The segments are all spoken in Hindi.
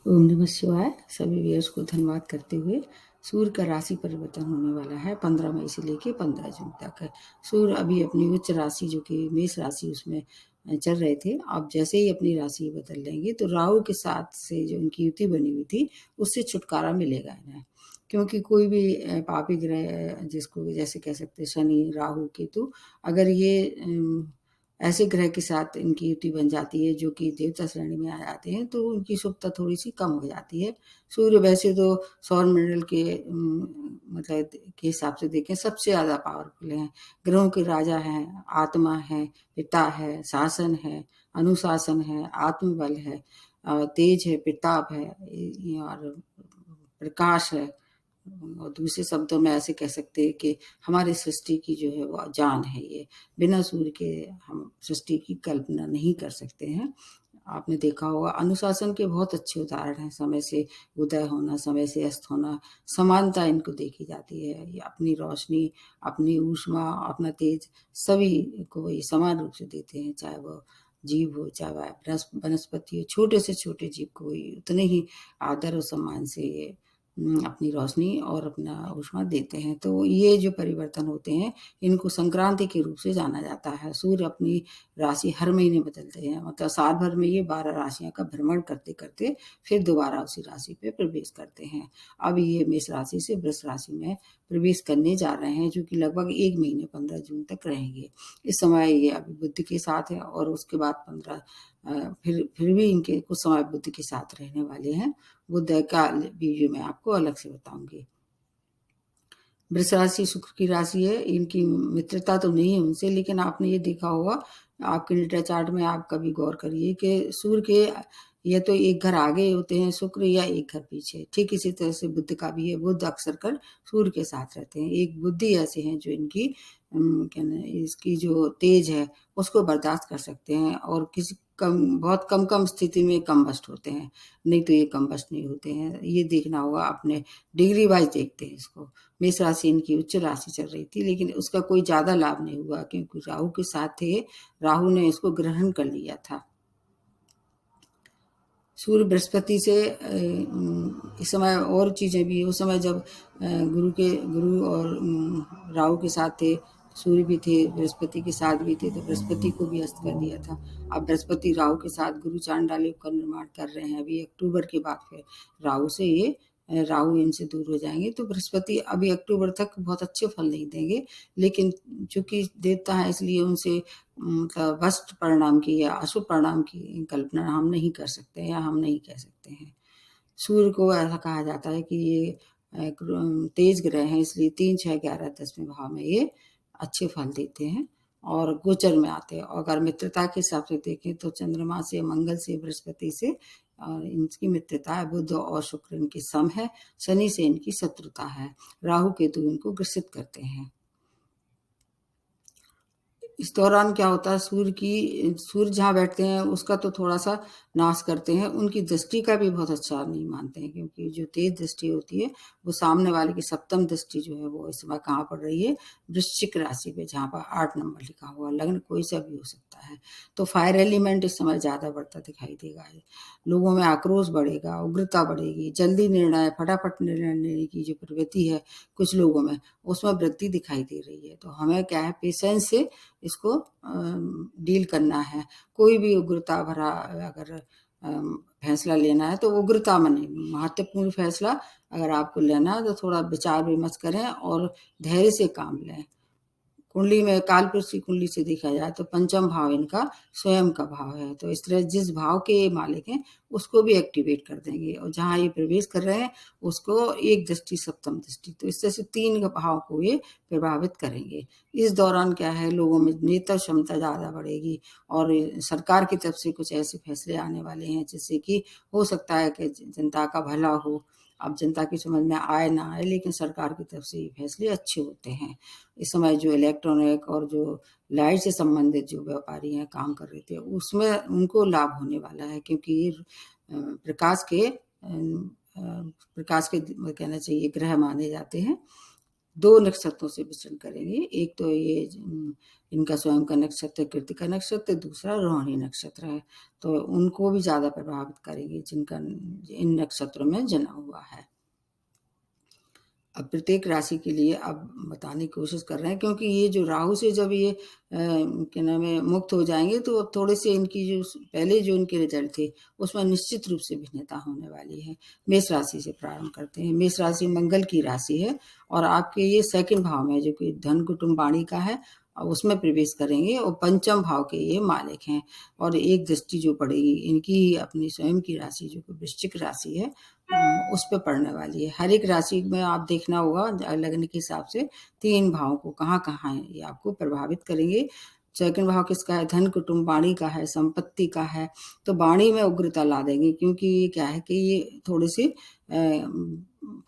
ओम नमः शिवाय। सभी व्यूअर्स को धन्यवाद करते हुए, सूर्य का राशि परिवर्तन होने वाला है 15 मई से लेके 15 जून तक। सूर्य अभी अपनी उच्च राशि जो कि मेष राशि उसमें चल रहे थे, अब जैसे ही अपनी राशि बदल लेंगे तो राहु के साथ से जो उनकी युति बनी हुई थी उससे छुटकारा मिलेगा इन्हें। क्योंकि कोई भी पापी ग्रह जिसको जैसे कह सकते हैं शनि, राहु, केतु, अगर ये ऐसे ग्रह के साथ इनकी युति बन जाती है जो कि देवता श्रेणी में आ जाते हैं तो उनकी शुभता थोड़ी सी कम हो जाती है। सूर्य वैसे तो सौर मंडल के मतलब के हिसाब से देखें सबसे ज़्यादा पावरफुल हैं, ग्रहों के राजा हैं, आत्मा है, पिता है, शासन है, अनुशासन है, आत्मबल है, तेज है, प्रताप है, और प्रकाश है। और दूसरे शब्दों में ऐसे कह सकते हैं कि हमारी सृष्टि की जो है वो जान है ये। बिना सूर्य के हम सृष्टि की कल्पना नहीं कर सकते हैं। आपने देखा होगा अनुशासन के बहुत अच्छे उदाहरण हैं, समय से उदय होना, समय से अस्त होना, समानता इनको देखी जाती है। ये अपनी रोशनी, अपनी ऊष्मा, अपना तेज सभी को ये समान रूप से देते हैं, चाहे वो जीव हो, चाहे वह वनस्पति हो, छोटे से छोटे जीव को उतने ही आदर और सम्मान से ये अपनी रोशनी और अपना ऊष्मा देते हैं। तो ये जो परिवर्तन होते हैं इनको संक्रांति के रूप से जाना जाता है। सूर्य अपनी राशि हर महीने बदलते हैं, मतलब साल भर में ये 12 राशियां का भ्रमण करते करते फिर दोबारा उसी राशि पे प्रवेश करते हैं। अब ये मेष राशि से वृष राशि में प्रवेश करने जा रहे हैं जो कि लगभग 1 महीने 15 जून तक रहेंगे। इस समय ये अभी बुध के साथ है और उसके बाद 15 फिर भी इनके कुछ समय बुध के साथ रहने वाले हैं। बुध का वीडियो मैं आपको अलग से बताऊंगी। वृष राशि शुक्र की राशि है, इनकी मित्रता तो नहीं है उनसे, लेकिन आपने ये देखा होगा आपके नेटा चार्ट में, आप कभी गौर करिए कि सूर्य के या तो एक घर आगे होते हैं शुक्र या एक घर पीछे। ठीक इसी तरह से बुध का भी है, बुध अक्सर कर सूर्य के साथ रहते हैं। एक बुद्धि ऐसे हैं जो इनकी क्या ना इसकी जो तेज है उसको बर्दाश्त कर सकते हैं और किसी बहुत कम स्थिति में कम्बस्ट होते हैं, नहीं तो ये कम्बस्ट नहीं होते हैं। ये देखना होगा, अपने डिग्री वाइज देखते हैं इसको। मेष राशि इनकी उच्च राशि चल रही थी लेकिन उसका कोई ज़्यादा लाभ नहीं हुआ क्योंकि राहु के साथ थे, राहु ने इसको ग्रहण कर लिया था। सूर्य बृहस्पति से इस समय और चीज़ें भी, उस समय जब गुरु और राहु के साथ थे, सूर्य भी थे, बृहस्पति के साथ भी थे, तो बृहस्पति को भी अस्त कर दिया था। अब बृहस्पति राहु के साथ गुरु चांडाल योग का निर्माण कर रहे हैं। अभी अक्टूबर के बाद फिर राहु से ये राहु इनसे दूर हो जाएंगे तो बृहस्पति अभी अक्टूबर तक बहुत अच्छे फल नहीं देंगे, लेकिन चूंकि देवता है इसलिए उनसे मतलब वर्स्ट परिणाम की या अशुभ परिणाम की कल्पना हम नहीं कर सकते या हम नहीं कह सकते हैं। सूर्य को ऐसा कहा जाता है कि ये तेज ग्रह हैं, इसलिए 3, 6, 11, 10वें भाव में ये अच्छे फल देते हैं और गोचर में आते हैं। और अगर मित्रता के हिसाब से देखें तो चंद्रमा से, मंगल से, बृहस्पति से और इनकी मित्रता है। बुध और शुक्र इनके सम है, शनि से इनकी शत्रुता है, राहु केतु इनको ग्रसित करते हैं। इस दौरान क्या होता है, सूर्य जहाँ बैठते हैं उसका तो थोड़ा सा नाश करते हैं, उनकी दृष्टि का भी बहुत अच्छा नहीं मानते हैं क्योंकि जो तेज दृष्टि होती है वो सामने वाले की सप्तम दृष्टि जो है वो इस समय कहाँ पड़ रही है, वृश्चिक राशि पे, जहाँ पर 8 नंबर लिखा हुआ। लग्न कोई सा भी हो सकता है। तो फायर एलिमेंट इस समय ज्यादा बढ़ता दिखाई देगा। लोगों में आक्रोश बढ़ेगा, उग्रता बढ़ेगी, जल्दी निर्णय, फटाफट निर्णय लेने की जो प्रवृत्ति है कुछ लोगों में, उसमें वृद्धि दिखाई दे रही है। तो हमें क्या है, पेशेंस से इसको डील करना है। कोई भी उग्रता भरा अगर फैसला लेना है तो उग्रता में नहीं, महत्वपूर्ण फैसला अगर आपको लेना है तो थोड़ा विचार विमर्श करें और धैर्य से काम लें। कुंडली में, कालपुरुष की कुंडली से देखा जाए तो पंचम भाव इनका स्वयं का भाव है, तो इस तरह जिस भाव के ये मालिक हैं उसको भी एक्टिवेट कर देंगे और जहाँ ये प्रवेश कर रहे हैं उसको एक दृष्टि, सप्तम दृष्टि, तो इस तरह से 3 भाव को ये प्रभावित करेंगे। इस दौरान क्या है, लोगों में नेतृत्व क्षमता ज़्यादा बढ़ेगी और सरकार की तरफ से कुछ ऐसे फैसले आने वाले हैं जिससे कि हो सकता है कि जनता का भला हो। अब जनता की समझ में आए ना आए, लेकिन सरकार की तरफ से ये फैसले अच्छे होते हैं। इस समय जो इलेक्ट्रॉनिक और जो लाइट से संबंधित जो व्यापारी हैं, काम कर रहे थे, उसमें उनको लाभ होने वाला है क्योंकि ये प्रकाश के कहना चाहिए ग्रह माने जाते हैं। 2 नक्षत्रों से विचरण करेंगे। एक तो ये इनका स्वयं का नक्षत्र कृतिका नक्षत्र, दूसरा रोहिणी नक्षत्र है, तो उनको भी ज़्यादा प्रभावित करेगी जिनका इन नक्षत्रों में जन्म हुआ है। अब प्रत्येक राशि के लिए अब बताने की कोशिश कर रहे हैं, क्योंकि ये जो राहु से जब ये क्या नाम है मुक्त हो जाएंगे, तो अब थोड़े से इनकी जो पहले जो इनके रिजल्ट थे उसमें निश्चित रूप से भिन्नता होने वाली है। मेष राशि से प्रारंभ करते हैं। मेष राशि मंगल की राशि है और आपके ये सेकंड भाव में जो कि धन कुटुंब वाणी का है उसमें प्रवेश करेंगे और पंचम भाव के ये मालिक हैं। और एक दृष्टि जो पड़ेगी इनकी अपनी स्वयं की राशि जो कि वृश्चिक राशि है उस पे पड़ने वाली है। हर एक राशि में आप देखना होगा लगने के हिसाब से 3 भाव को कहाँ है ये आपको प्रभावित करेंगे। सेकंड भाव किसका है? धन कुटुंब वाणी का है, संपत्ति का है, तो वाणी में उग्रता ला देंगे, क्योंकि ये क्या है कि ये थोड़ी सी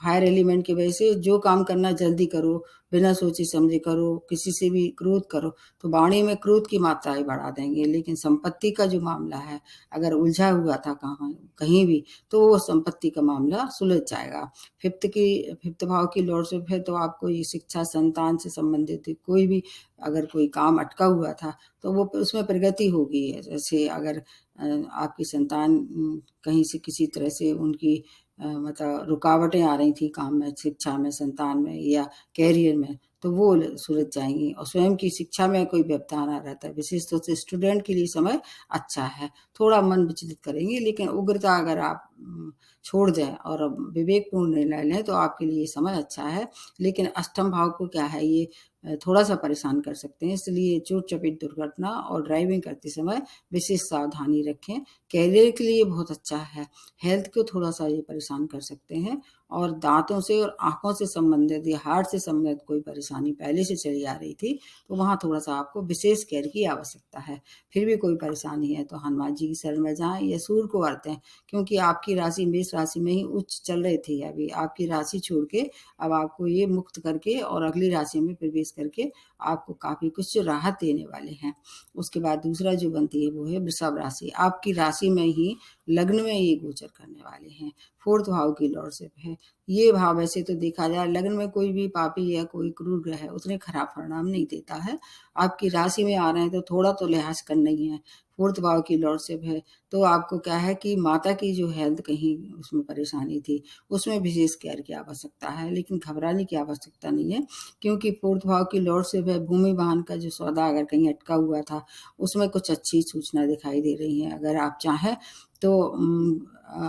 फायर एलिमेंट की वजह से जो काम करना जल्दी करो, बिना सोचे समझे करो, किसी से भी क्रोध करो, तो वाणी में क्रोध की मात्राएं बढ़ा देंगे। लेकिन संपत्ति का जो मामला है, अगर उलझा हुआ था कहीं भी, तो वो संपत्ति का मामला सुलझ जाएगा। फिफ्थ भाव की लॉर्डशिप है, तो आपको ये शिक्षा, संतान से संबंधित कोई भी अगर कोई काम अटका हुआ था तो वो उसमें प्रगति होगी। जैसे अगर आपकी संतान कहीं से किसी तरह से उनकी मतलब रुकावटें आ रही थी काम में, शिक्षा में, संतान में या कैरियर में, तो वो सुलझ जाएंगी। और स्वयं की शिक्षा में कोई व्यवधान आ रहता है, विशेष तौर से स्टूडेंट के लिए समय अच्छा है। थोड़ा मन विचलित करेंगे, लेकिन उग्रता अगर आप छोड़ दें और विवेकपूर्ण निर्णय लें तो आपके लिए समय अच्छा है। लेकिन अष्टम भाव को क्या है, ये थोड़ा सा परेशान कर सकते हैं, इसलिए चोट चपेट दुर्घटना और ड्राइविंग करते समय विशेष सावधानी रखें। कैरियर के लिए बहुत अच्छा है। हेल्थ को थोड़ा सा ये परेशान कर सकते हैं, और दांतों से और आंखों से संबंधित या हार्ट से संबंधित कोई परेशानी पहले से चली आ रही थी तो वहाँ थोड़ा सा आपको विशेष केयर की आवश्यकता है। फिर भी कोई परेशानी है तो हनुमान जी की शरण में जाएं या सूर्य को वर्तें, क्योंकि आपकी राशि मेष राशि में ही उच्च चल रही थी, अभी आपकी राशि छोड़ के अब आपको ये मुक्त करके और अगली राशि में प्रवेश करके आपको काफी कुछ राहत देने वाले हैं। उसके बाद दूसरा जो बनती है वो है वृषभ राशि। आपकी राशि में ही लग्न में ये गोचर करने वाले हैं। फोर्थ भाव की लॉर्डशिप है। ये भाव वैसे तो देखा जाए लग्न में कोई भी पापी या कोई क्रूर ग्रह है उतने खराब परिणाम नहीं देता है। आपकी राशि में आ रहे हैं तो थोड़ा तो लिहाज करना ही है। फोर्थ भाव की लॉर्डशिप है, तो आपको क्या है कि माता की जो हेल्थ कहीं उसमें परेशानी थी उसमें विशेष केयर की आवश्यकता है, लेकिन घबराने की आवश्यकता नहीं है, क्योंकि फोर्थ भाव की लॉर्डशिप है। भूमि वाहन का जो सौदा अगर कहीं अटका हुआ था उसमें कुछ अच्छी सूचना दिखाई दे रही है। अगर आप चाहें तो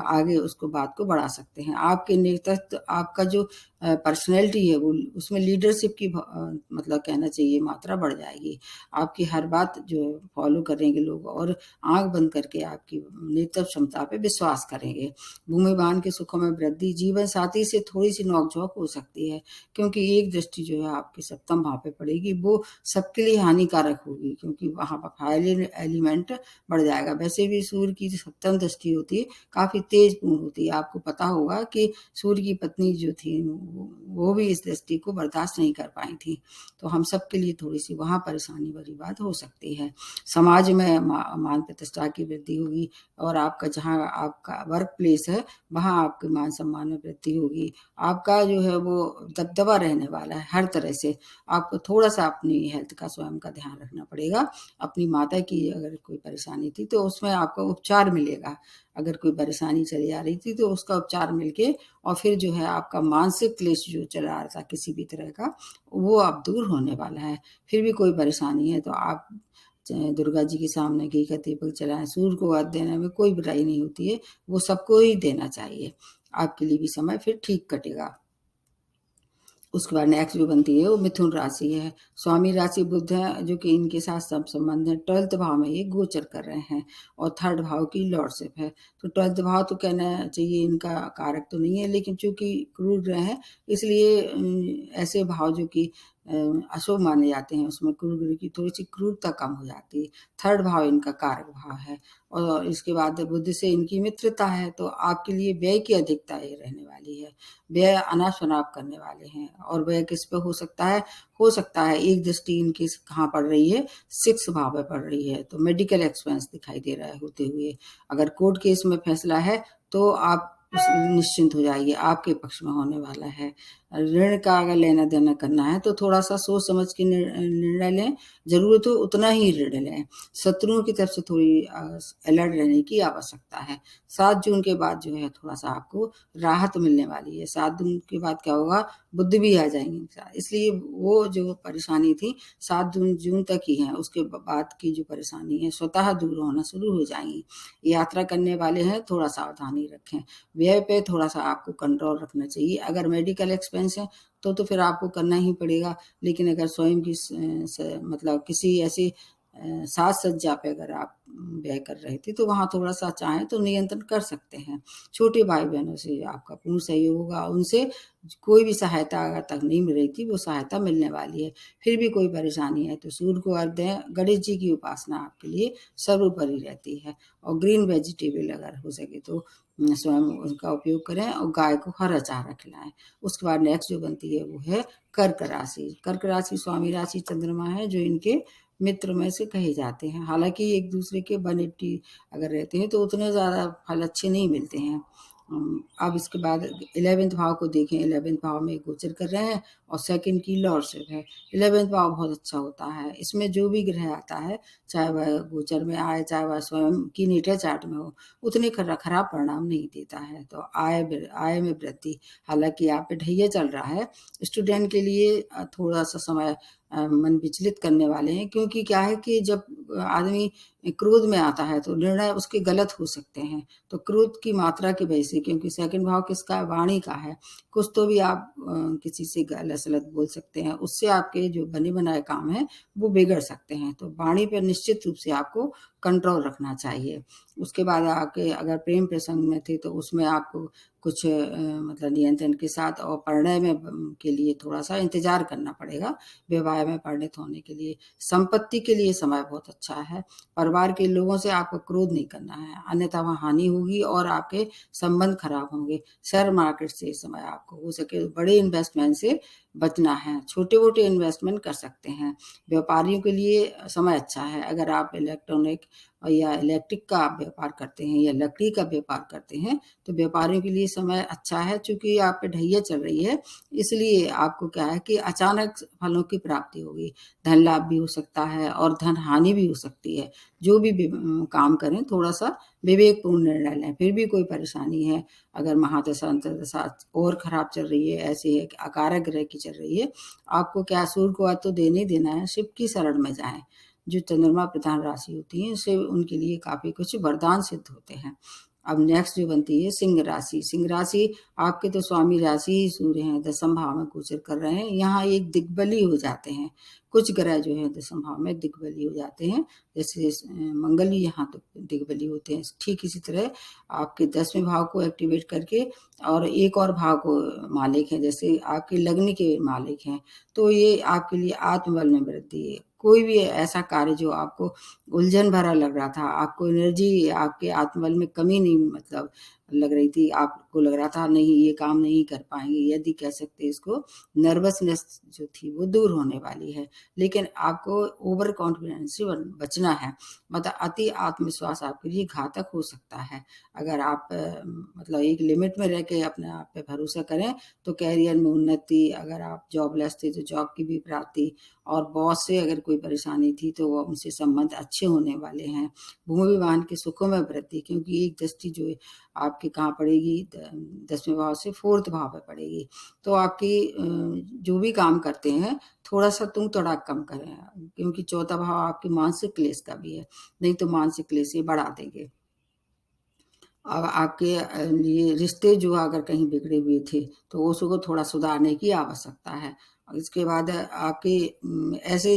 आगे उसको बात को बढ़ा सकते हैं। आपके नेतृत्व, आपका जो पर्सनैलिटी है वो उसमें लीडरशिप की मतलब कहना चाहिए मात्रा बढ़ जाएगी। आपकी हर बात जो फॉलो करेंगे लोग और आंख बंद करके आपकी नेतृत्व क्षमता पे विश्वास करेंगे। भूमि वाहन के सुखों में वृद्धि। जीवन साथी से थोड़ी सी नोकझोंक हो सकती है, क्योंकि एक दृष्टि जो है आपके सप्तम भाव पे पड़ेगी, वो सबके लिए हानिकारक होगी, क्योंकि वहां पर फायर एलिमेंट बढ़ जाएगा। वैसे भी सूर्य की जो सप्तम दृष्टि होती है काफी तेज पूर्ण होती है। आपको पता होगा कि सूर्य की पत्नी जो थी वो भी इस दृष्टि को बर्दाश्त नहीं कर पाई थी, तो हम सब के लिए थोड़ी सी वहां परेशानी भरी बात हो सकती है। समाज में मान प्रतिष्ठा की वृद्धि होगी, और आपका जहाँ आपका वर्क प्लेस है वहां आपके मान सम्मान में वृद्धि होगी। आपका जो है वो दबदबा रहने वाला है हर तरह से। आपको थोड़ा सा अपनी हेल्थ का स्वयं का ध्यान रखना पड़ेगा। अपनी माता की अगर कोई परेशानी थी तो उसमें आपको उपचार मिलेगा। अगर कोई परेशानी चली आ रही थी तो उसका उपचार मिलके और फिर जो है आपका मानसिक क्लेश जो चला रहा था किसी भी तरह का, वो अब दूर होने वाला है। फिर भी कोई परेशानी है तो आप दुर्गा जी के सामने घी का दीपक जलाएं। सूर्य को अर्घ्य देने में कोई बुराई नहीं होती है, वो सबको ही देना चाहिए। आपके लिए भी समय फिर ठीक कटेगा। उसके बाद नेक्स्ट जो बनती है वो मिथुन राशि है। स्वामी राशि बुध है, जो कि इनके साथ सब संबंध है। 12th भाव में ये गोचर कर रहे हैं और 3rd भाव की लॉर्डशिप है। तो 12th भाव तो कहना चाहिए इनका कारक तो नहीं है, लेकिन चूंकि क्रूर ग्रह है इसलिए ऐसे भाव जो कि अशुभ माने जाते हैं उसमें क्रूर ग्रह की थोड़ी सी क्रूरता कम हो जाती है। 3rd भाव इनका कारक भाव है, और इसके बाद बुध से इनकी मित्रता है, तो आपके लिए व्यय की अधिकता ये रहने वाली है। व्यय अनाप शनाप करने वाले हैं। और व्यय किस पे हो सकता है? हो सकता है एक दृष्टि इनकी कहाँ पड़ रही है? 6th भाव में पड़ रही है, तो मेडिकल एक्सपेंस दिखाई दे रहा है होते हुए। अगर कोर्ट केस में फैसला है तो आप निश्चिंत हो जाइए, आपके पक्ष में होने वाला है। ऋण का अगर लेना देना करना है तो थोड़ा सा सोच समझ के निर्णय लें। जरूरत हो उतना ही ऋण लें। शत्रुओं की तरफ से थोड़ी अलर्ट रहने की आवश्यकता है। 7 जून के बाद जो है थोड़ा सा आपको राहत मिलने वाली है। 7 जून के बाद क्या होगा, बुद्धि भी आ जाएंगी, इसलिए वो जो परेशानी थी 7 जून तक ही है। उसके बाद की जो परेशानी है स्वतः दूर होना शुरू हो जाएंगी। यात्रा करने वाले हैं थोड़ा सावधानी रखें। व्यय पे थोड़ा सा आपको कंट्रोल रखना चाहिए। अगर मेडिकल एक्सपेंस है तो फिर आपको करना ही पड़ेगा, लेकिन अगर स्वयं की मतलब किसी ऐसी साज सज्जा पे अगर आप व्यय कर रहे थे तो वहाँ थोड़ा सा चाहें तो नियंत्रण कर सकते हैं। छोटे भाई बहनों से आपका पूर्ण सहयोग होगा, उनसे कोई भी सहायता अगर तक नहीं मिल रही थी वो सहायता मिलने वाली है। फिर भी कोई परेशानी है तो सूर्य को अर्घ दें। गणेश जी की उपासना आपके लिए सर्वोपरि रहती है। और ग्रीन वेजिटेबल अगर हो सके तो स्वयं उसका उपयोग करें और गाय को हरा चारा खिलाएं। उसके बाद नेक्स्ट जो बनती है वो है कर्क राशि। कर्क राशि स्वामी राशि चंद्रमा है जो इनके मित्र में से कहे जाते हैं। हालांकि एक दूसरे के 180 अगर रहते हैं तो उतने ज़्यादा फल अच्छे नहीं मिलते हैं। अब इसके बाद 11वें भाव को देखें। 11वें भाव में गोचर कर रहे हैं और सेकंड की लॉर्डशिप है। 11वें भाव बहुत अच्छा होता है। इसमें जो भी ग्रह आता है चाहे वह गोचर में आए चाहे वह स्वयं की नेटा चार्ट में हो, उतने खराब परिणाम नहीं देता है। तो आय में वृद्धि। हालांकि आप पे ढैया चल रहा है। स्टूडेंट के लिए थोड़ा सा समय मन विचलित करने वाले हैं, क्योंकि क्या है कि जब आदमी क्रोध में आता है तो निर्णय उसके गलत हो सकते हैं। तो क्रोध की मात्रा की वजह से, क्योंकि सेकंड भाव किसका है, वाणी का है, कुछ तो भी आप किसी से गलत सलत बोल सकते हैं, उससे आपके जो बने बनाए काम है वो बिगड़ सकते हैं। तो वाणी पर निश्चित रूप से आपको कंट्रोल रखना चाहिए। उसके बाद आके अगर प्रेम प्रसंग में थे तो उसमें आपको कुछ मतलब नियंत्रण के साथ और परिणय में के लिए थोड़ा सा इंतजार करना पड़ेगा, विवाह में परिणित होने के लिए। संपत्ति के लिए समय बहुत अच्छा है। परिवार के लोगों से आपको क्रोध नहीं करना है, अन्यथा वहाँ हानि होगी और आपके संबंध खराब होंगे। शेयर मार्केट से इस समय आपको हो सके बड़े इन्वेस्टमेंट से बचना है। छोटे मोटे इन्वेस्टमेंट कर सकते हैं। व्यापारियों के लिए समय अच्छा है। अगर आप इलेक्ट्रॉनिक या इलेक्ट्रिक का आप व्यापार करते हैं या लकड़ी का व्यापार करते हैं तो व्यापारियों के लिए समय अच्छा है। चूंकि आप पे ढैया चल रही है इसलिए आपको क्या है कि अचानक फलों की प्राप्ति होगी। धन लाभ भी हो सकता है और धन हानि भी हो सकती है। जो भी काम करें थोड़ा सा विवेकपूर्ण निर्णय लें। फिर भी कोई परेशानी है, अगर महादशा अंतर्दशा और खराब चल रही है, ऐसी है कि अकारक ग्रह की चल रही है, आपको क्या सूर्य को आज तो देने ही देना है। शिव की शरण में जाएं। जो चंद्रमा प्रधान राशि होती है उससे उनके लिए काफी कुछ वरदान सिद्ध होते हैं। अब नेक्स्ट जो बनती है सिंह राशि। सिंह राशि आपके तो स्वामी राशि ही सूर्य हैं, 10वें भाव में गोचर कर रहे हैं। यहाँ एक दिग्बली हो जाते हैं। कुछ ग्रह जो है 10वें भाव में दिग्बली हो जाते हैं, जैसे मंगल ही यहाँ तो दिग्बली होते हैं। ठीक इसी तरह आपके 10वें भाव को एक्टिवेट करके और एक और भाव को मालिक है, जैसे आपके लग्न के मालिक हैं, तो ये आपके लिए आत्मबल में वृद्धि है। कोई भी ऐसा कार्य जो आपको उलझन भरा लग रहा था, आपको एनर्जी आपके आत्मबल में कमी नहीं मतलब लग रही थी, आपको लग रहा था नहीं ये काम नहीं कर पाएंगे, यदि कह सकते इसको नर्वसनेस जो थी वो दूर होने वाली है। लेकिन आपको ओवर कॉन्फिडेंस से बचना है। मतलब अति आत्मविश्वास आपके लिए घातक हो सकता है। अगर आप मतलब एक लिमिट में रह के अपने आप पे भरोसा करें तो कैरियर में उन्नति, अगर आप जॉबलेस थे तो जॉब की भी प्राप्ति, और बॉस से अगर कोई परेशानी थी तो वो उनसे संबंध अच्छे होने वाले हैं। भूमि वाहन के सुखों में वृद्धि, क्योंकि एक दृष्टि जो आपकी कहाँ पड़ेगी, 10वें भाव से 4th भाव पे पड़ेगी। तो आपकी जो भी काम करते हैं थोड़ा सा तुम तड़ाक कम करें, क्योंकि 4था भाव आपके मानसिक क्लेश का भी है, नहीं तो मानसिक क्लेश ये बढ़ा देंगे। अब आपके लिए रिश्ते जो अगर कहीं बिगड़े हुए थे तो उसको थोड़ा सुधारने की आवश्यकता है। और इसके बाद आपके ऐसे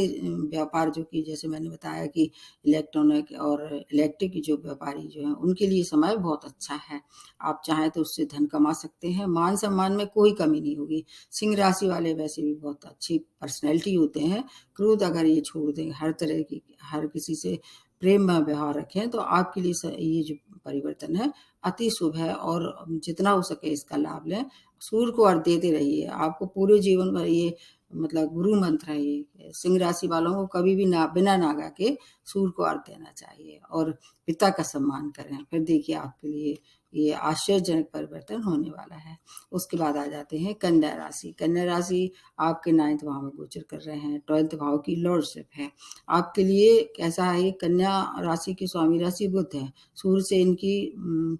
व्यापार जो कि जैसे मैंने बताया कि इलेक्ट्रॉनिक और इलेक्ट्रिक जो व्यापारी जो हैं उनके लिए समय बहुत अच्छा है। आप चाहें तो उससे धन कमा सकते हैं। मान सम्मान में कोई कमी नहीं होगी। सिंह राशि वाले वैसे भी बहुत अच्छी पर्सनैलिटी होते हैं। क्रोध अगर ये छोड़ दें, हर तरह की हर किसी से प्रेम में व्यवहार रखें तो आपके लिए ये जो परिवर्तन है अति शुभ है, और जितना हो सके इसका लाभ लें। सूर्य को अर्घ देते रहिए। आपको पूरे जीवन भर ये मतलब गुरु मंत्र है ये। सिंह राशि वालों को कभी भी ना बिना नागा के सूर्य को अर्घ देना चाहिए और पिता का सम्मान करें। फिर देखिए आपके लिए ये आश्चर्यजनक परिवर्तन होने वाला है। उसके बाद आ जाते हैं कन्या राशि। कन्या राशि आपके 9th भाव में गोचर कर रहे हैं, 12th भाव की लॉर्डशिप है। आपके लिए कैसा है, ये कन्या राशि की स्वामी राशि बुध है। सूर्य से इनकी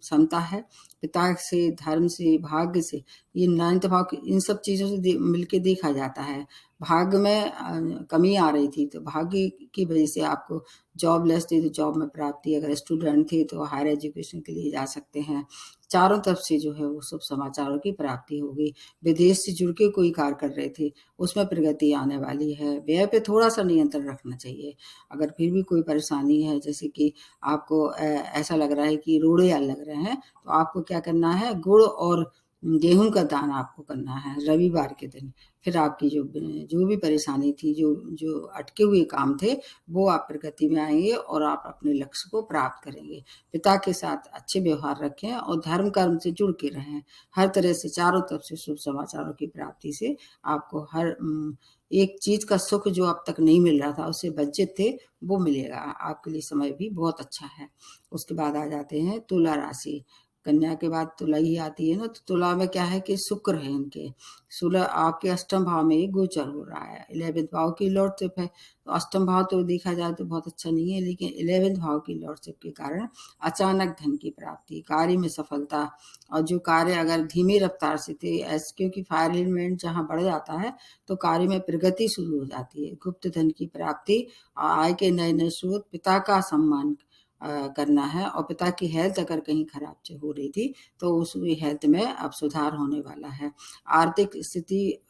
समता है, पिता से, धर्म से, भाग्य से, ये 9th भाव की इन सब चीज़ों से मिलके देखा जाता है। भाग्य में कमी आ रही थी, तो भाग्य की वजह से आपको जॉबलेस थे तो जॉब में प्राप्ति, अगर स्टूडेंट थे तो हायर एजुकेशन के लिए जा सकते हैं। चारों तरफ से जो है वो शुभ समाचारों की प्राप्ति होगी। विदेश से जुड़ के कोई कार्य कर रहे थे, उसमें प्रगति आने वाली है। व्यय पे थोड़ा-सा नियंत्रण रखना चाहिए। अगर फिर भी कोई परेशानी है, जैसे कि आपको ऐसा लग रहा है कि रोड़े लग रहे हैं, तो आपको क्या करना है, गुड़ और गेहूँ का दान आपको करना है रविवार के दिन। फिर आपकी जो भी परेशानी थी, जो अटके हुए काम थे, वो आप प्रगति में आएँगे और आप अपने लक्ष्य को प्राप्त करेंगे। पिता के साथ अच्छे व्यवहार रखें और धर्म कर्म से जुड़ के रहें। हर तरह से चारों तरफ से शुभ समाचारों की प्राप्ति से आपको हर एक चीज़ का सुख जो अब तक नहीं मिल रहा था, उससे वंचित थे, वो मिलेगा। आपके लिए समय भी बहुत अच्छा है। उसके बाद आ जाते हैं तुला राशि। कन्या के बाद तुला ही आती है ना, तो तुला में क्या है कि शुक्र है इनके। सूला आपके अष्टम भाव में ही गोचर हो रहा है। 11th भाव की लॉर्डशिप है, तो अष्टम भाव तो देखा जाए तो बहुत अच्छा नहीं है, लेकिन 11th भाव की लॉर्डशिप के कारण अचानक धन की प्राप्ति, कार्य में सफलता, और जो कार्य अगर धीमी रफ्तार से थे, ऐसे क्योंकि फायर एलिमेंट जहाँ बढ़ जाता है तो कार्य में प्रगति शुरू हो जाती है। गुप्त धन की प्राप्ति, आय के नए नए स्रोत, पिता का सम्मान करना है, और पिता की हेल्थ अगर कहीं खराब हो रही थी तो उस हेल्थ में अब सुधार होने वाला है। आर्थिक स्थिति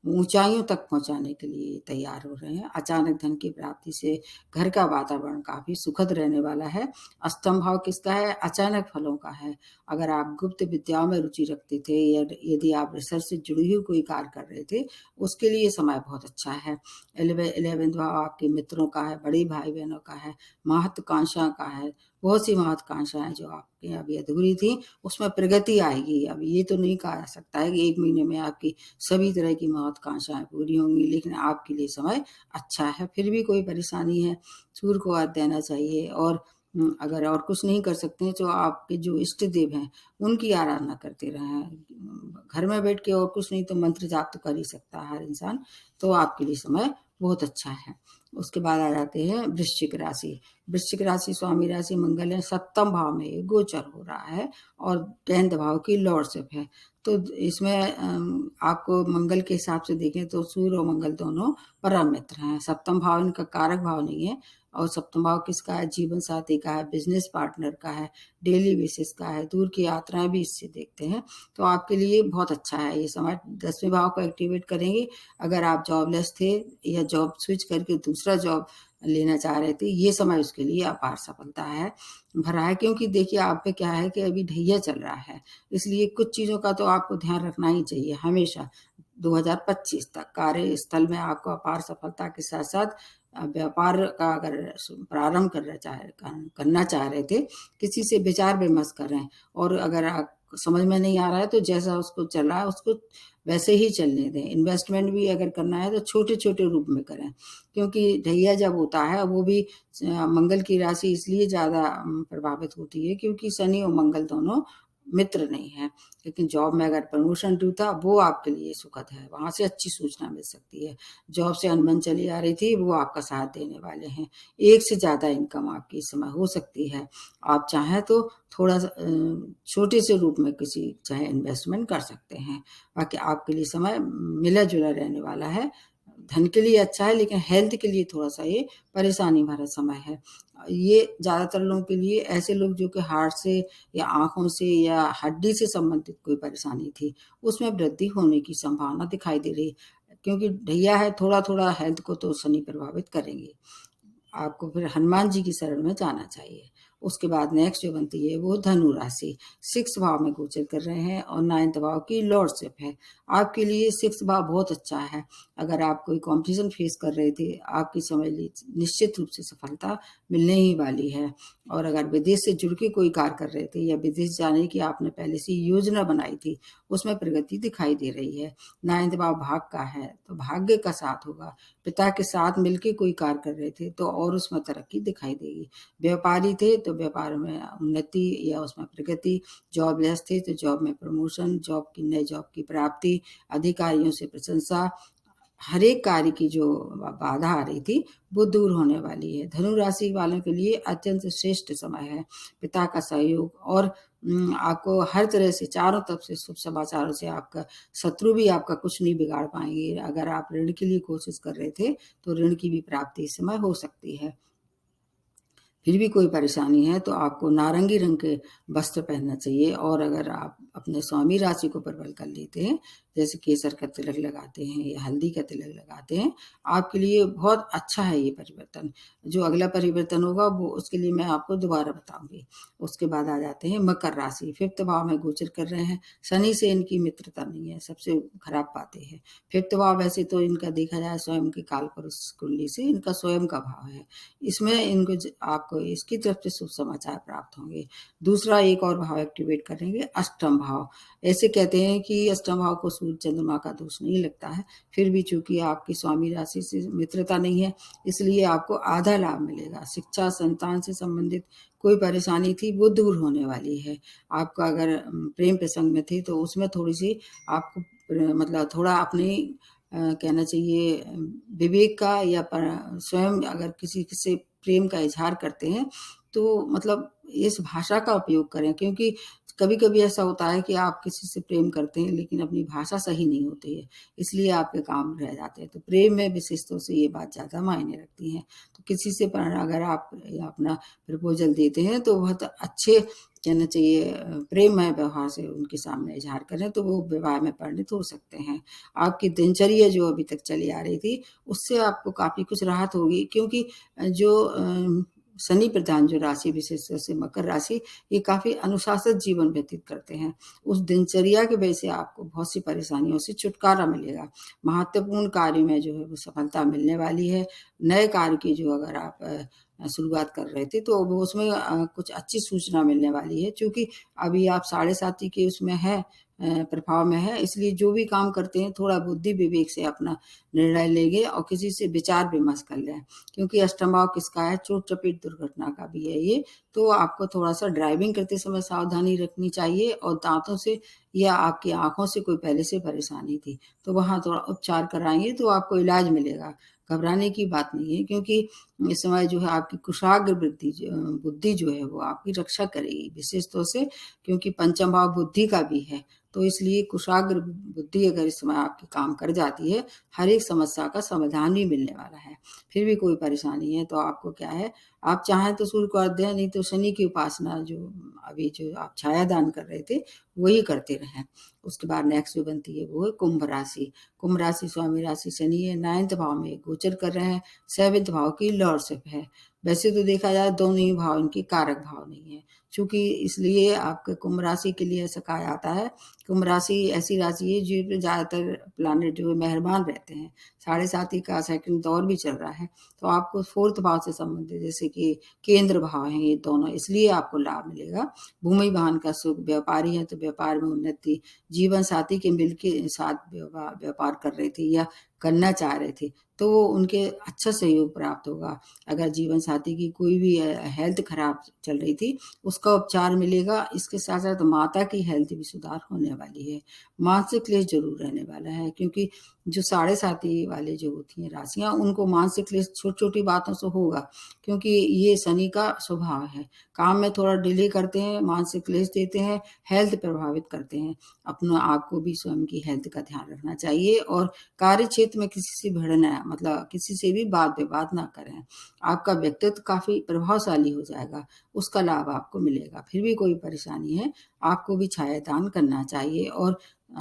ऊंचाइयों तक पहुंचाने के लिए तैयार हो रहे हैं। अचानक धन की प्राप्ति से घर का वातावरण काफी सुखद रहने वाला है। अष्टम भाव किसका है, अचानक फलों का है। अगर आप गुप्त विद्याओं में रुचि रखते थे या यदि आप रिसर्च से जुड़ी हुई कोई कार्य कर रहे थे, उसके लिए समय बहुत अच्छा है। 11th भाव आपके मित्रों का है, बड़े भाई बहनों का है, महत्वाकांक्षा का है। बहुत सी महत्वाकांक्षाएं जो आपके अभी अधूरी थी, उसमें प्रगति आएगी। अब ये तो नहीं कहा जा सकता है कि 1 महीने में आपकी सभी तरह की महत्वाकांक्षाएं पूरी होंगी, लेकिन आपके लिए समय अच्छा है। फिर भी कोई परेशानी है, सूर्य को अर्घ्य देना चाहिए, और अगर और कुछ नहीं कर सकते हैं तो आपके जो इष्ट देव हैं उनकी आराधना करते रहें। घर में बैठ के और कुछ नहीं तो मंत्र जाप तो कर ही सकता है हर इंसान, तो आपके लिए समय बहुत अच्छा है। उसके बाद आ जाते हैं वृश्चिक राशि। वृश्चिक राशि स्वामी राशि मंगल है, 7th भाव में ये गोचर हो रहा है और 10th भाव की लॉर्डशिप है। तो इसमें आपको मंगल के हिसाब से देखें तो सूर्य और मंगल दोनों परम मित्र हैं। 7th भाव इनका कारक भाव नहीं है, और 7th भाव किसका है, जीवन साथी का है, बिजनेस पार्टनर का है, डेली बेसिस का है, दूर की यात्राएं भी इससे देखते हैं। तो आपके लिए बहुत अच्छा है ये समय। 10वें भाव को एक्टिवेट करेंगे। अगर आप जॉबलेस थे या जॉब स्विच करके दूसरा जॉब लेना चाह रहे थे, ये समय उसके लिए अपार सफलता है भरा है। क्योंकि देखिए आप पे क्या है कि अभी ढैया चल रहा है, इसलिए कुछ चीज़ों का तो आपको ध्यान रखना ही चाहिए हमेशा। 2025 तक कार्यस्थल में आपको अपार सफलता के साथ साथ व्यापार का अगर प्रारंभ करना चाह रहे थे, किसी से विचार विमर्श करें, और अगर आप समझ में नहीं आ रहा है तो जैसा उसको चल रहा है उसको वैसे ही चलने दें। इन्वेस्टमेंट भी अगर करना है तो छोटे-छोटे रूप में करें, क्योंकि ढैया जब होता है वो भी मंगल की राशि इसलिए ज़्यादा प्रभावित होती है क्योंकि शनि और मंगल दोनों मित्र नहीं है। लेकिन जॉब में अगर प्रमोशन टूटा वो आपके लिए सुखद है, वहाँ से अच्छी सूचना मिल सकती है। जॉब से अनबन चली आ रही थी वो आपका साथ देने वाले हैं। एक से ज़्यादा इनकम आपकी इस समय हो सकती है। आप चाहें तो थोड़ा-सा छोटे से रूप में किसी चाहे इन्वेस्टमेंट कर सकते हैं। बाकी आपके लिए समय मिला-जुला रहने वाला है। धन के लिए अच्छा है, लेकिन हेल्थ के लिए थोड़ा-सा ये परेशानी भरा समय है। ये ज़्यादातर लोगों के लिए, ऐसे लोग जो कि हार्ट से या आँखों से या हड्डी से संबंधित कोई परेशानी थी, उसमें वृद्धि होने की संभावना दिखाई दे रही है। क्योंकि ढैया है, थोड़ा-थोड़ा हेल्थ को तो शनि प्रभावित करेंगे। आपको फिर हनुमान जी की शरण में जाना चाहिए। उसके बाद नेक्स्ट जो बनती है वो धनु राशि। 6th भाव में गोचर कर रहे हैं और 9th भाव की लॉर्डशिप है। आपके लिए 6th भाव बहुत अच्छा है। अगर आप कोई कॉम्पिटिशन फेस कर रहे थे, आपकी समझ लीजिए निश्चित रूप से सफलता मिलने ही वाली है। और अगर विदेश से जुड़ के कोई कार्य कर रहे थे या विदेश जाने की आपने पहले से योजना बनाई थी, उसमें प्रगति दिखाई दे रही है। 9th भाव भाग का है, तो भाग्य का साथ होगा। पिता के साथ मिलके कोई कार्य कर रहे थे तो और उसमें तरक्की दिखाई देगी। व्यापारी थे तो व्यापार में उन्नति या उसमें प्रगति, जॉबलेस थे तो जॉब में प्रमोशन, नए जॉब की प्राप्ति, अधिकारियों से प्रशंसा, हर एक कार्य की जो बाधा आ रही थी वो दूर होने वाली है। धनु राशि वालों के लिए अत्यंत श्रेष्ठ समय है। पिता का सहयोग और आपको हर तरह से चारों तरफ से शुभ समाचारों से आपका शत्रु भी आपका कुछ नहीं बिगाड़ पाएंगे। अगर आप ऋण के लिए कोशिश कर रहे थे तो ऋण की भी प्राप्ति इस समय हो सकती है। फिर भी कोई परेशानी है तो आपको नारंगी रंग के वस्त्र पहनना चाहिए। और अगर आप अपने स्वामी राशि को प्रबल कर लेते हैं, जैसे केसर का तिलक लगाते हैं या हल्दी का तिलक लगाते हैं, आपके लिए बहुत अच्छा है ये परिवर्तन। जो अगला परिवर्तन होगा वो उसके लिए मैं आपको दोबारा बताऊंगी। उसके बाद आ जाते हैं मकर राशि। 5th भाव में गोचर कर रहे हैं। शनि से इनकी मित्रता नहीं है, सबसे खराब बातें हैं। 5th भाव वैसे तो इनका देखा जाए स्वयं के कालपुरुष कुंडली से इनका स्वयं का भाव है। इसमें इनको आपको इसकी तरफ से शुभ समाचार प्राप्त होंगे। दूसरा एक और भाव एक्टिवेट करेंगे, अष्टम भाव। ऐसे कहते हैं कि अष्टम भाव को सूर्य चंद्रमा का दोष नहीं लगता है, फिर भी चूंकि आपकी स्वामी राशि से मित्रता नहीं है इसलिए आपको आधा लाभ मिलेगा। शिक्षा, संतान से संबंधित कोई परेशानी थी वो दूर होने वाली है। आपका अगर प्रेम प्रसंग में थी तो उसमें थोड़ी सी आपको मतलब थोड़ा अपने कहना चाहिए विवेक का या स्वयं अगर किसी से प्रेम का इजहार करते हैं तो मतलब इस भाषा का उपयोग करें। क्योंकि कभी कभी ऐसा होता है कि आप किसी से प्रेम करते हैं लेकिन अपनी भाषा सही नहीं होती है, इसलिए आपके काम रह जाते हैं। तो प्रेम में विशेष तौर से ये बात ज़्यादा मायने रखती है। तो किसी से अगर आप अपना प्रपोजल देते हैं तो बहुत अच्छे कहना चाहिए प्रेममय व्यवहार से उनके सामने इजहार करें तो वो विवाह में परिणित हो सकते हैं। आपकी दिनचर्या जो अभी तक चली आ रही थी उससे आपको काफ़ी कुछ राहत होगी। क्योंकि जो शनि प्रधान जो राशि विशेष रूप से मकर राशि, ये काफ़ी अनुशासित जीवन व्यतीत करते हैं। उस दिनचर्या की वजह से आपको बहुत सी परेशानियों से छुटकारा मिलेगा। महत्वपूर्ण कार्य में जो है वो सफलता मिलने वाली है। नए कार्य की जो अगर आप शुरुआत कर रहे थे तो वो उसमें कुछ अच्छी सूचना मिलने वाली है। क्योंकि अभी आप साढ़े साथी के उसमें है प्रभाव में है, इसलिए जो भी काम करते हैं थोड़ा बुद्धि विवेक से अपना निर्णय लेंगे और किसी से विचार विमर्श कर लें। क्योंकि अष्टम भाव किसका है, चोट चपेट दुर्घटना का भी है ये। तो आपको थोड़ा सा ड्राइविंग करते समय सावधानी रखनी चाहिए। और दांतों से या आपकी आंखों से कोई पहले से परेशानी थी तो वहाँ थोड़ा उपचार कराएंगे तो आपको इलाज मिलेगा। घबराने की बात नहीं है, क्योंकि इस समय जो है आपकी कुशाग्र बुद्धि जो है वो आपकी रक्षा करेगी विशेष तौर से। क्योंकि पंचम भाव बुद्धि का भी है तो इसलिए कुशाग्र बुद्धि अगर इस समय आपकी काम कर जाती है, हर एक समस्या का समाधान भी मिलने वाला है। फिर भी कोई परेशानी है तो आपको क्या है, आप चाहें तो सूर्य को अर्घ्य नहीं तो शनि की उपासना जो अभी जो आप छाया दान कर रहे थे वही करते रहें। उसके बाद नेक्स्ट जो बनती है वो है कुंभ राशि। कुंभ राशि स्वामी राशि शनि है, 9th भाव में गोचर कर रहे हैं। 7th भाव की लॉर्डशिप है। वैसे तो देखा जाए दोनों ही भाव इनके कारक भाव नहीं है, चूंकि इसलिए आपके कुंभ राशि के लिए ऐसा कहा जाता है। कुंभ राशि ऐसी राशि है जिस पे ज़्यादातर प्लानिट जो है मेहरबान रहते हैं। साढ़े साथी का सेकंड दौर भी चल रहा है तो आपको 4th भाव से संबंधित जैसे कि केंद्र भाव हैं ये दोनों, इसलिए आपको लाभ मिलेगा। भूमि वाहन का सुख, व्यापारी है तो व्यापार में उन्नति, जीवन साथी के मिल के साथ व्यापार कर रहे थे या करना चाह रहे थे तो उनके अच्छा सहयोग प्राप्त होगा। अगर जीवन साथी की कोई भी हेल्थ खराब चल रही थी उसका उपचार मिलेगा। इसके साथ साथ माता की हेल्थ भी सुधार होने वाली है। मानसिक क्लेश जरूर रहने वाला है, क्योंकि जो साढ़े साथी वाले जो होती हैं राशियां उनको मानसिक क्लेश छोटी छोटी बातों से होगा। क्योंकि ये शनि का स्वभाव है, काम में थोड़ा डिले करते हैं, मानसिक क्लेश देते हैं, हेल्थ प्रभावित करते हैं। अपना आपको भी स्वयं की हेल्थ का ध्यान रखना चाहिए। और कार्य क्षेत्र में किसी से भिड़ना मतलब किसी से भी वाद विवाद ना करें। आपका व्यक्तित्व काफी प्रभावशाली हो जाएगा, उसका लाभ आपको मिलेगा। फिर भी कोई परेशानी है आपको भी छाया दान करना चाहिए और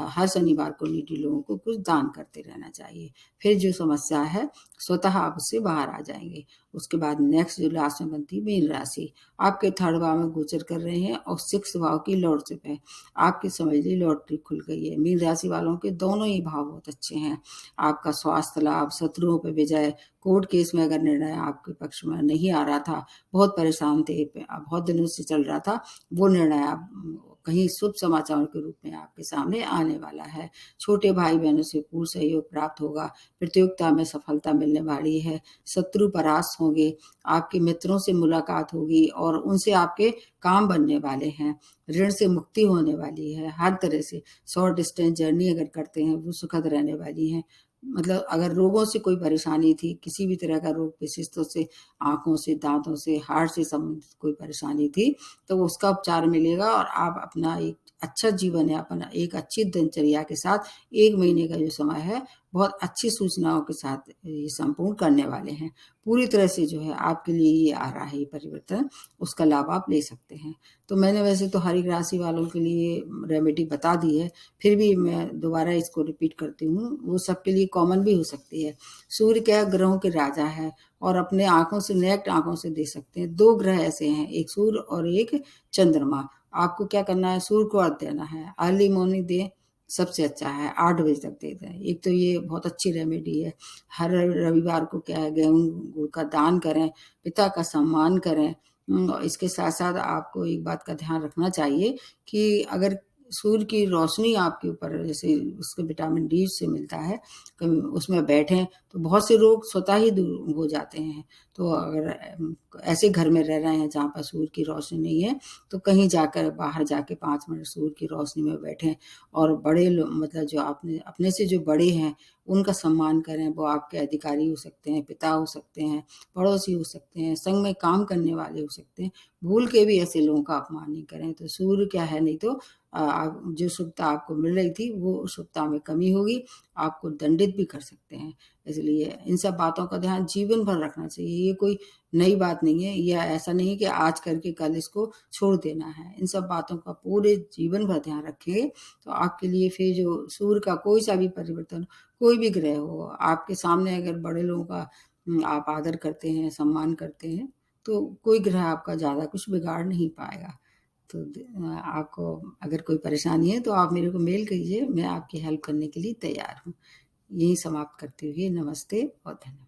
हर शनिवार को नीडी लोगों को कुछ दान करते रहना चाहिए। फिर जो समस्या है स्वतः आप उससे बाहर आ जाएंगे। उसके बाद नेक्स्ट जो लास्ट में बनती है मीन राशि। आपके 3rd भाव में गोचर कर रहे हैं और 6th भाव की लॉर्डशिप है। आपकी समझ ली लॉटरी खुल गई है। मीन राशि वालों के दोनों ही भाव बहुत अच्छे हैं। आपका स्वास्थ्य लाभ, शत्रुओं पर विजय, कोर्ट केस में अगर निर्णय आपके पक्ष में नहीं आ रहा था, बहुत परेशान थे, बहुत दिनों से चल रहा था, वो निर्णय आप कहीं शुभ समाचार के रूप में आपके सामने आने वाला है। छोटे भाई-बहनों से पूर्ण सहयोग प्राप्त होगा, प्रतियोगिता में सफलता मिलने वाली है, शत्रु परास्त होंगे, आपके मित्रों से मुलाकात होगी और उनसे आपके काम बनने वाले हैं, ऋण से मुक्ति होने वाली है, हर तरह से शॉर्ट डिस्टेंस जर्नी अगर करते हैं, वो सुखद रहने वाली है। मतलब अगर रोगों से कोई परेशानी थी, किसी भी तरह का रोग विशिष्टों से, आँखों से, दाँतों से, हार्ट से संबंधित कोई परेशानी थी, तो उसका उपचार मिलेगा और आप अपना एक अच्छा जीवन यापन, एक अच्छी दिनचर्या के साथ 1 महीने का जो समय है, बहुत अच्छी सूचनाओं के साथ ये संपूर्ण करने वाले हैं। पूरी तरह से जो है आपके लिए ये आ रहा है ये परिवर्तन, उसका लाभ आप ले सकते हैं। तो मैंने वैसे तो हर एक राशि वालों के लिए रेमेडी बता दी है, फिर भी मैं दोबारा इसको रिपीट करती हूँ, वो सबके लिए कॉमन भी हो सकती है। सूर्य क्या है, ग्रहों के राजा है और अपने आँखों से नेक्ट आँखों से देख सकते हैं। 2 ग्रह ऐसे हैं, एक सूर्य और एक चंद्रमा। आपको क्या करना है, सूर्य को अर्घ्य देना है, अर्ली मॉर्निंग दें, सबसे अच्छा है, 8 बजे तक दे दें। एक तो ये बहुत अच्छी रेमेडी है। हर रविवार को क्या है, गेहूँ गुड़ का दान करें, पिता का सम्मान करें। इसके साथ-साथ आपको एक बात का ध्यान रखना चाहिए कि अगर सूर्य की रोशनी आपके ऊपर जैसे उसको विटामिन डी से मिलता है, कभी उसमें बैठें तो बहुत से रोग स्वतः ही दूर हो जाते हैं। तो अगर ऐसे घर में रह रहे हैं जहाँ पर सूर्य की रोशनी नहीं है, तो कहीं जाकर बाहर जाके 5 मिनट सूर्य की रोशनी में बैठें और बड़े लो मतलब जो आपने अपने से जो बड़े हैं, उनका सम्मान करें। वो आपके अधिकारी हो सकते हैं, पिता हो सकते हैं, पड़ोसी हो सकते हैं, संग में काम करने वाले हो सकते हैं। भूल के भी ऐसे लोगों का अपमान नहीं करें। तो सूर्य क्या है, नहीं तो आप जो शुभता आपको मिल रही थी, वो शुभता में कमी होगी, आपको दंडित भी कर सकते हैं। इसलिए इन सब बातों का ध्यान जीवन भर रखना चाहिए। ये कोई नई बात नहीं है, या ऐसा नहीं है कि आज करके कल इसको छोड़ देना है। इन सब बातों का पूरे जीवन भर ध्यान रखेंगे, तो आपके लिए फिर जो सूर्य का कोई-सा भी परिवर्तन, कोई भी ग्रह हो, आपके सामने अगर बड़े लोगों का आप आदर करते हैं, सम्मान करते हैं, तो कोई ग्रह आपका ज़्यादा कुछ बिगाड़ नहीं पाएगा। तो आपको अगर कोई परेशानी है तो आप मेरे को मेल कीजिए, मैं आपकी हेल्प करने के लिए तैयार हूँ। यही समाप्त करती हुए नमस्ते और धन्यवाद।